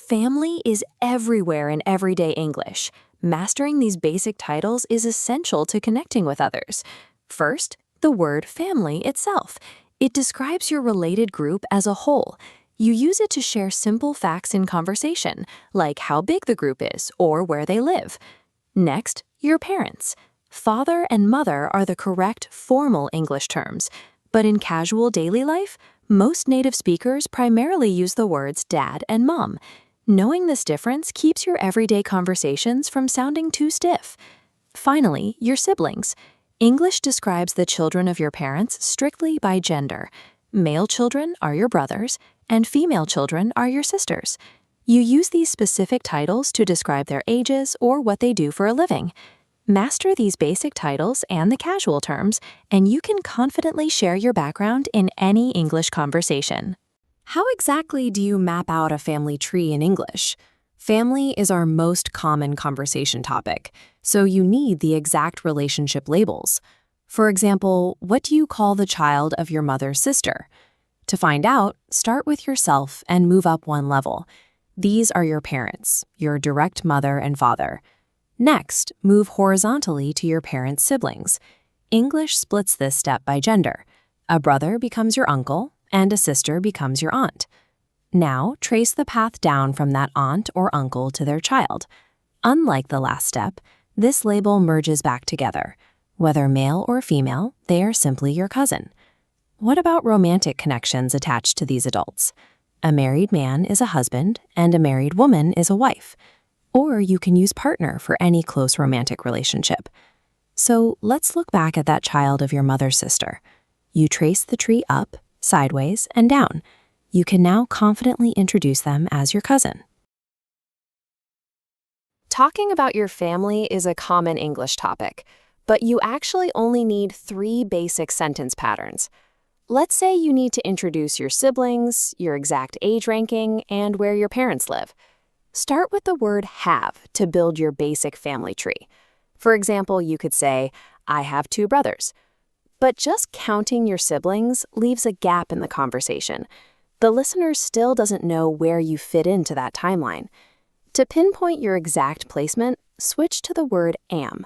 Family is everywhere in everyday English. Mastering these basic titles is essential to connecting with others. First, the word family itself. It describes your related group as a whole. You use it to share simple facts in conversation, like how big the group is or where they live. Next, your parents. Father and mother are the correct formal English terms, but in casual daily life, most native speakers primarily use the words dad and mom. Knowing this difference keeps your everyday conversations from sounding too stiff. Finally, your siblings. English describes the children of your parents strictly by gender. Male children are your brothers, and female children are your sisters. You use these specific titles to describe their ages or what they do for a living. Master these basic titles and the casual terms, and you can confidently share your background in any English conversation. How exactly do you map out a family tree in English? Family is our most common conversation topic, so you need the exact relationship labels. For example, what do you call the child of your mother's sister? To find out, start with yourself and move up one level. These are your parents, your direct mother and father. Next, move horizontally to your parents' siblings. English splits this step by gender. A brother becomes your uncle, and a sister becomes your aunt. Now, trace the path down from that aunt or uncle to their child. Unlike the last step, this label merges back together. Whether male or female, they are simply your cousin. What about romantic connections attached to these adults? A married man is a husband, and a married woman is a wife. Or you can use partner for any close romantic relationship. So let's look back at that child of your mother's sister. You trace the tree up, sideways, and down. You can now confidently introduce them as your cousin. Talking about your family is a common English topic, but you actually only need 3 basic sentence patterns. Let's say you need to introduce your siblings, your exact age ranking, and where your parents live. Start with the word have to build your basic family tree. For example, you could say, I have 2 brothers. But just counting your siblings leaves a gap in the conversation. The listener still doesn't know where you fit into that timeline. To pinpoint your exact placement, switch to the word am.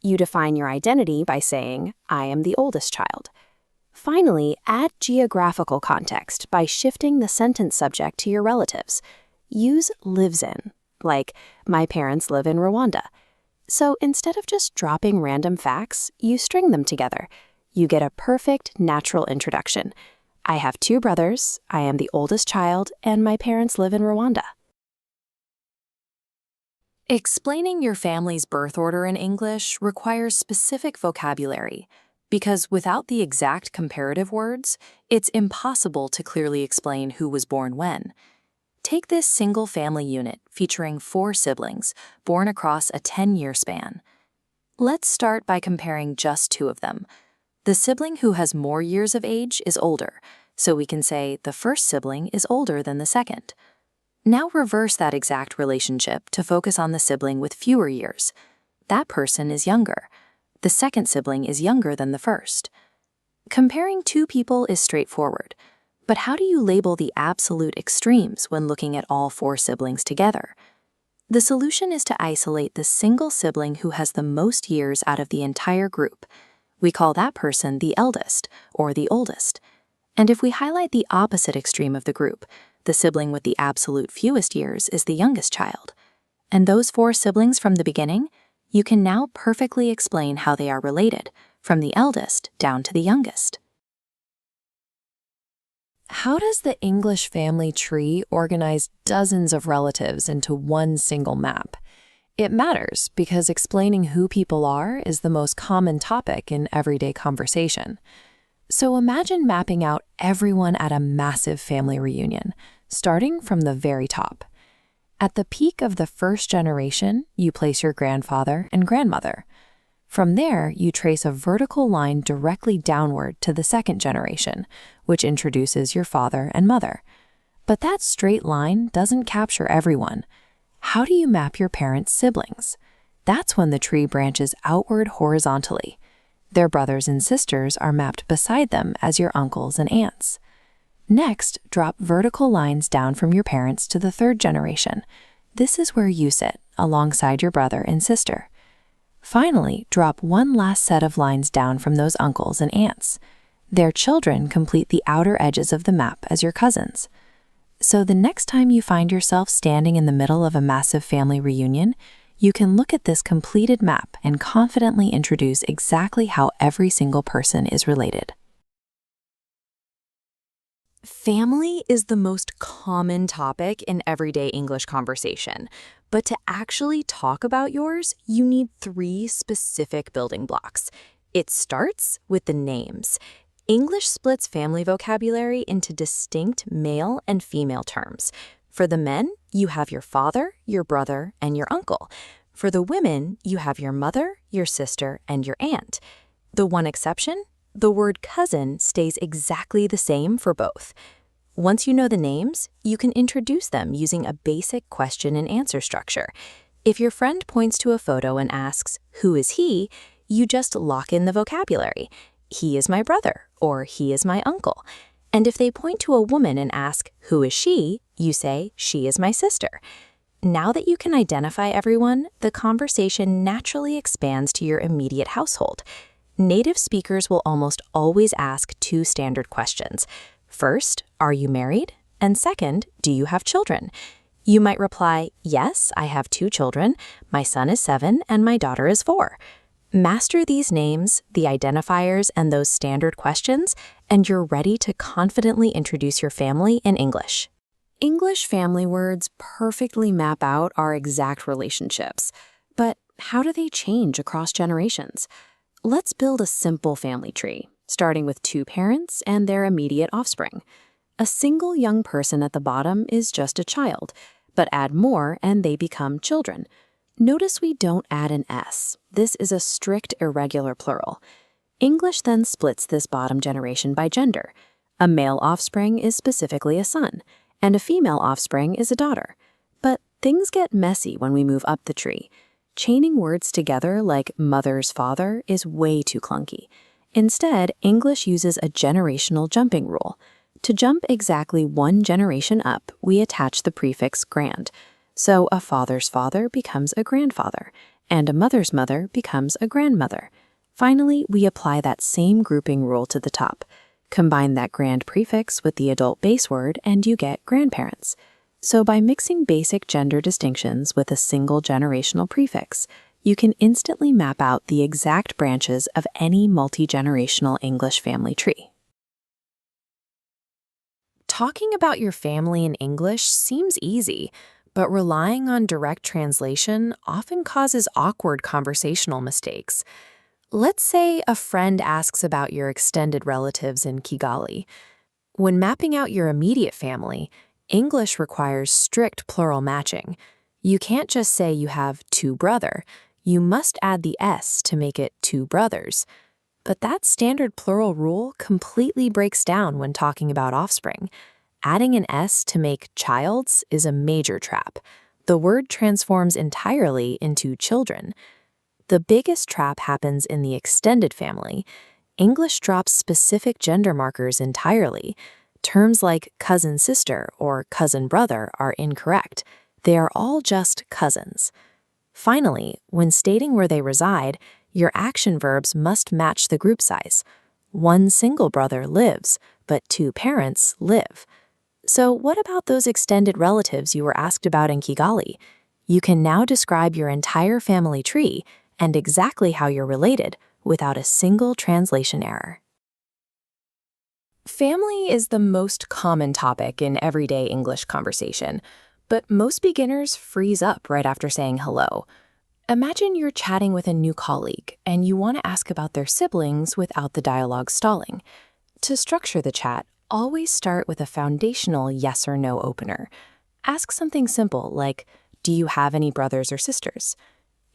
You define your identity by saying, I am the oldest child. Finally, add geographical context by shifting the sentence subject to your relatives. Use lives in, like, my parents live in Rwanda. So instead of just dropping random facts, you string them together. You get a perfect, natural introduction. I have 2 brothers, I am the oldest child, and my parents live in Rwanda. Explaining your family's birth order in English requires specific vocabulary, because without the exact comparative words, it's impossible to clearly explain who was born when. Take this single family unit featuring 4 siblings born across a 10-year span. Let's start by comparing just 2 of them. The sibling who has more years of age is older, so we can say the first sibling is older than the second. Now reverse that exact relationship to focus on the sibling with fewer years. That person is younger. The second sibling is younger than the first. Comparing 2 people is straightforward. But how do you label the absolute extremes when looking at all 4 siblings together? The solution is to isolate the single sibling who has the most years out of the entire group. We call that person the eldest or the oldest. And if we highlight the opposite extreme of the group, the sibling with the absolute fewest years is the youngest child. And those 4 siblings from the beginning, you can now perfectly explain how they are related, from the eldest down to the youngest. How does the English family tree organize dozens of relatives into one single map? It matters because explaining who people are is the most common topic in everyday conversation. So imagine mapping out everyone at a massive family reunion, starting from the very top. At the peak of the first generation, you place your grandfather and grandmother. From there, you trace a vertical line directly downward to the second generation, which introduces your father and mother. But that straight line doesn't capture everyone. How do you map your parents' siblings? That's when the tree branches outward horizontally. Their brothers and sisters are mapped beside them as your uncles and aunts. Next, drop vertical lines down from your parents to the third generation. This is where you sit, alongside your brother and sister. Finally, drop one last set of lines down from those uncles and aunts. Their children complete the outer edges of the map as your cousins. So the next time you find yourself standing in the middle of a massive family reunion, you can look at this completed map and confidently introduce exactly how every single person is related. Family is the most common topic in everyday English conversation, but to actually talk about yours, you need 3 specific building blocks. It starts with the names. English splits family vocabulary into distinct male and female terms. For the men, you have your father, your brother, and your uncle. For the women, you have your mother, your sister, and your aunt. The one exception? The word cousin stays exactly the same for both. Once you know the names, you can introduce them using a basic question and answer structure. If your friend points to a photo and asks, "Who is he?" you just lock in the vocabulary. "He is my brother," or "He is my uncle." And if they point to a woman and ask, "Who is she?" you say, "She is my sister." Now that you can identify everyone, the conversation naturally expands to your immediate household. Native speakers will almost always ask 2 standard questions. First, are you married? And second, do you have children? You might reply, "Yes, I have 2 children. My son is 7 and my daughter is 4. Master these names, the identifiers, and those standard questions, and you're ready to confidently introduce your family in English. English family words perfectly map out our exact relationships. But how do they change across generations? Let's build a simple family tree, starting with 2 parents and their immediate offspring. A single young person at the bottom is just a child, but add more and they become children. Notice we don't add an S. This is a strict irregular plural. English then splits this bottom generation by gender. A male offspring is specifically a son, and a female offspring is a daughter. But things get messy when we move up the tree. Chaining words together like mother's father is way too clunky. Instead, English uses a generational jumping rule. To jump exactly 1 generation up, we attach the prefix grand. So a father's father becomes a grandfather, and a mother's mother becomes a grandmother. Finally, we apply that same grouping rule to the top. Combine that grand prefix with the adult base word, and you get grandparents. So by mixing basic gender distinctions with a single generational prefix, you can instantly map out the exact branches of any multi-generational English family tree. Talking about your family in English seems easy, but relying on direct translation often causes awkward conversational mistakes. Let's say a friend asks about your extended relatives in Kigali. When mapping out your immediate family, English requires strict plural matching. You can't just say you have 2 brother. You must add the S to make it 2 brothers. But that standard plural rule completely breaks down when talking about offspring. Adding an S to make childs is a major trap. The word transforms entirely into children. The biggest trap happens in the extended family. English drops specific gender markers entirely. Terms like cousin sister or cousin brother are incorrect. They are all just cousins. Finally, when stating where they reside, your action verbs must match the group size. 1 single brother lives, but 2 parents live. So what about those extended relatives you were asked about in Kigali? You can now describe your entire family tree and exactly how you're related without a single translation error. Family is the most common topic in everyday English conversation, but most beginners freeze up right after saying hello. Imagine you're chatting with a new colleague and you want to ask about their siblings without the dialogue stalling. To structure the chat, always start with a foundational yes or no opener. Ask something simple like, "Do you have any brothers or sisters?"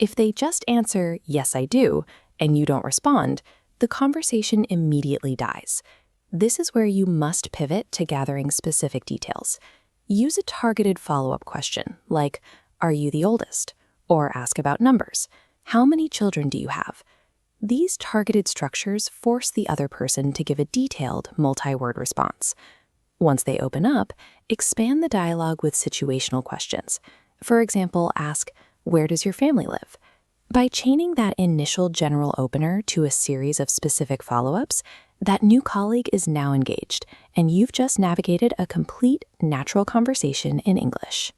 If they just answer, "Yes, I do," and you don't respond, the conversation immediately dies. This is where you must pivot to gathering specific details. Use a targeted follow-up question, like, "Are you the oldest?" Or ask about numbers. "How many children do you have?" These targeted structures force the other person to give a detailed, multi-word response. Once they open up, expand the dialogue with situational questions. For example, ask, "Where does your family live?" By chaining that initial general opener to a series of specific follow-ups, that new colleague is now engaged, and you've just navigated a complete, natural conversation in English.